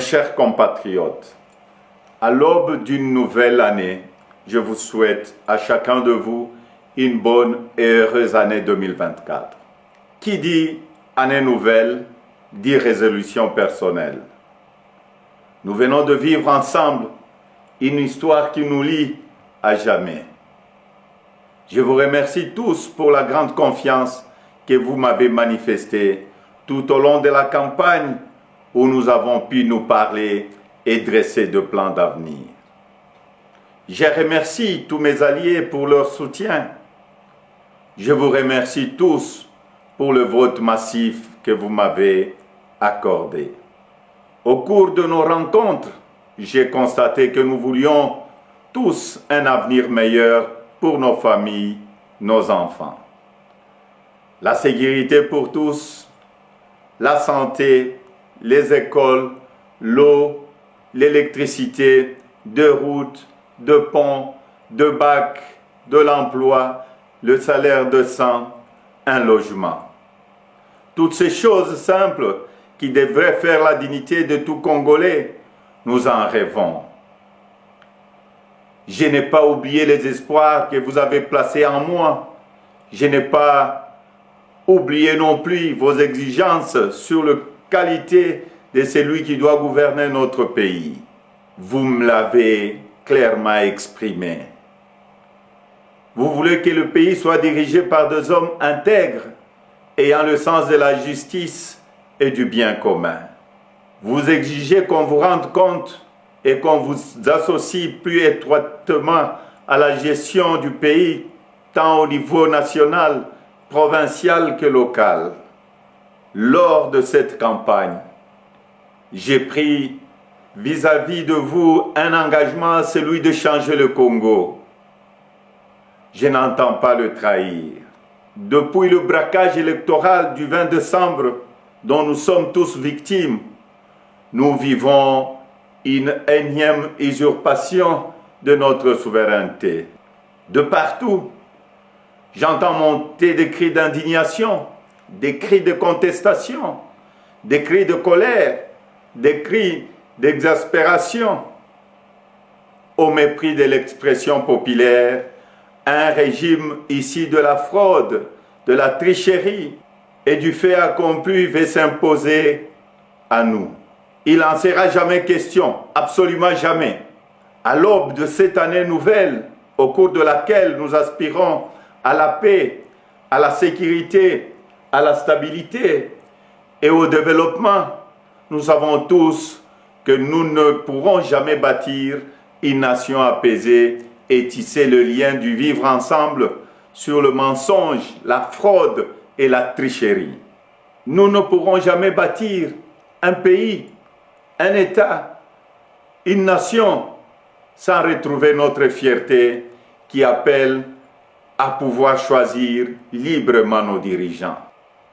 Mes chers compatriotes, à l'aube d'une nouvelle année, je vous souhaite à chacun de vous une bonne et heureuse année 2024. Qui dit année nouvelle, dit résolution personnelle. Nous venons de vivre ensemble une histoire qui nous lie à jamais. Je vous remercie tous pour la grande confiance que vous m'avez manifestée tout au long de la campagne où nous avons pu nous parler et dresser de plans d'avenir. Je remercie tous mes alliés pour leur soutien. Je vous remercie tous pour le vote massif que vous m'avez accordé. Au cours de nos rencontres, j'ai constaté que nous voulions tous un avenir meilleur pour nos familles, nos enfants. La sécurité pour tous, la santé, les écoles, l'eau, l'électricité, de routes, de ponts, de bacs, de l'emploi, le salaire décent, un logement. Toutes ces choses simples qui devraient faire la dignité de tout Congolais, nous en rêvons. Je n'ai pas oublié les espoirs que vous avez placés en moi. Je n'ai pas oublié non plus vos exigences sur la qualité de celui qui doit gouverner notre pays. Vous me l'avez clairement exprimé. Vous voulez que le pays soit dirigé par des hommes intègres, ayant le sens de la justice et du bien commun. Vous exigez qu'on vous rende compte et qu'on vous associe plus étroitement à la gestion du pays, tant au niveau national, provincial que local. Lors de cette campagne, j'ai pris vis-à-vis de vous un engagement, celui de changer le Congo. Je n'entends pas le trahir. Depuis le braquage électoral du 20 décembre, dont nous sommes tous victimes, nous vivons une énième usurpation de notre souveraineté. De partout, j'entends monter des cris d'indignation, des cris de contestation, des cris de colère, des cris d'exaspération. Au mépris de l'expression populaire, un régime issu de la fraude, de la tricherie et du fait accompli veut s'imposer à nous. Il n'en sera jamais question, absolument jamais. À l'aube de cette année nouvelle, au cours de laquelle nous aspirons à la paix, à la sécurité, à la stabilité et au développement, nous savons tous que nous ne pourrons jamais bâtir une nation apaisée et tisser le lien du vivre ensemble sur le mensonge, la fraude et la tricherie. Nous ne pourrons jamais bâtir un pays, un État, une nation sans retrouver notre fierté qui appelle à pouvoir choisir librement nos dirigeants.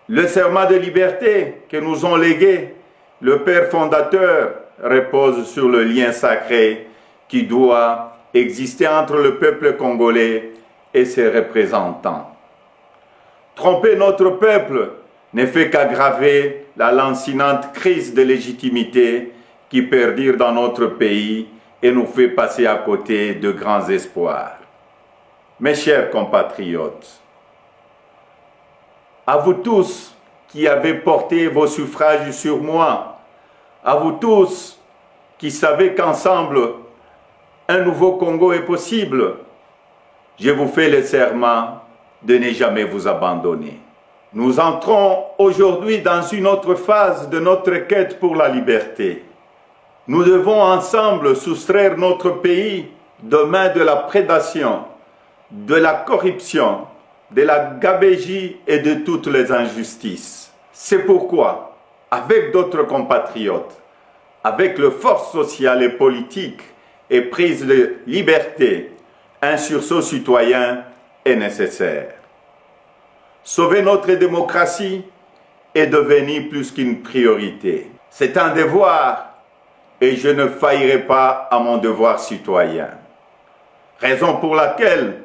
Le serment de liberté que nous ont légué le Père fondateur repose sur le lien sacré qui doit exister entre le peuple congolais et ses représentants. Tromper notre peuple ne fait qu'aggraver la lancinante crise de légitimité qui perdure dans notre pays et nous fait passer à côté de grands espoirs. Mes chers compatriotes, à vous tous qui avez porté vos suffrages sur moi, à vous tous qui savez qu'ensemble, un nouveau Congo est possible, je vous fais le serment de ne jamais vous abandonner. Nous entrons aujourd'hui dans une autre phase de notre quête pour la liberté. Nous devons ensemble soustraire notre pays demain de la prédation, de la corruption, de la gabegie et de toutes les injustices. C'est pourquoi, avec d'autres compatriotes, avec les forces sociales et politiques et prise de liberté, un sursaut citoyen est nécessaire. Sauver notre démocratie est devenu plus qu'une priorité. C'est un devoir et je ne faillirai pas à mon devoir citoyen. Raison pour laquelle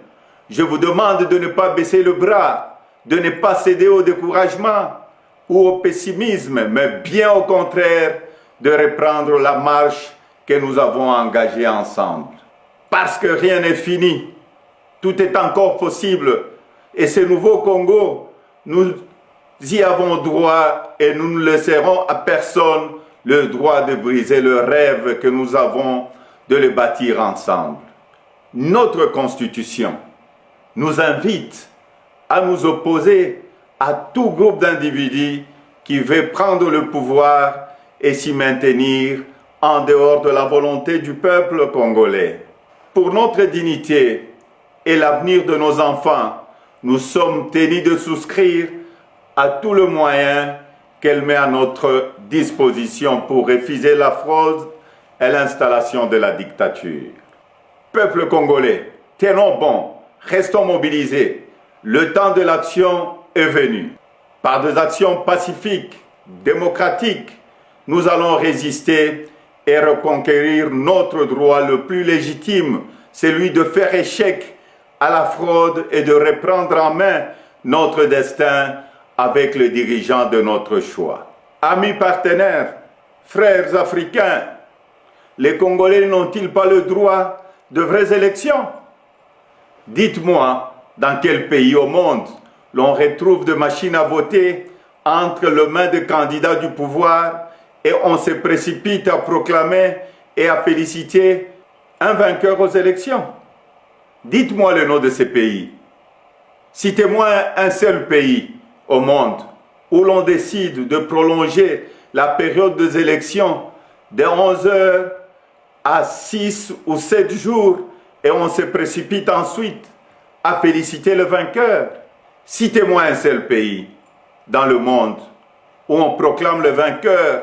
je vous demande de ne pas baisser le bras, de ne pas céder au découragement ou au pessimisme, mais bien au contraire, de reprendre la marche que nous avons engagée ensemble. Parce que rien n'est fini, tout est encore possible. Et ce nouveau Congo, nous y avons droit et nous ne laisserons à personne le droit de briser le rêve que nous avons de le bâtir ensemble. Notre Constitution nous invite à nous opposer à tout groupe d'individus qui veut prendre le pouvoir et s'y maintenir en dehors de la volonté du peuple congolais. Pour notre dignité et l'avenir de nos enfants, nous sommes tenus de souscrire à tout le moyen qu'elle met à notre disposition pour refuser la fraude et l'installation de la dictature. Peuple congolais, tenons bon, restons mobilisés. Le temps de l'action est venu. Par des actions pacifiques, démocratiques, nous allons résister et reconquérir notre droit le plus légitime, celui de faire échec à la fraude et de reprendre en main notre destin avec les dirigeants de notre choix. Amis partenaires, frères africains, les Congolais n'ont-ils pas le droit de vraies élections? Dites-moi, dans quel pays au monde l'on retrouve des machines à voter entre les mains des candidats du pouvoir et on se précipite à proclamer et à féliciter un vainqueur aux élections? Dites-moi le nom de ces pays. Citez-moi un seul pays au monde où l'on décide de prolonger la période des élections de 11 heures à 6 ou 7 jours et on se précipite ensuite à féliciter le vainqueur. Citez-moi un seul pays dans le monde où on proclame le vainqueur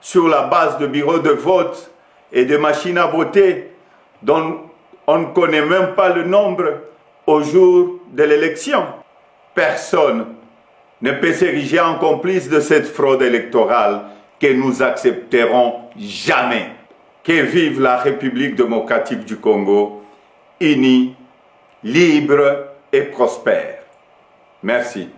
sur la base de bureaux de vote et de machines à voter dont on ne connaît même pas le nombre au jour de l'élection. Personne ne peut s'ériger en complice de cette fraude électorale que nous accepterons jamais. Que vive la République démocratique du Congo, unie, libre et prospère. Merci.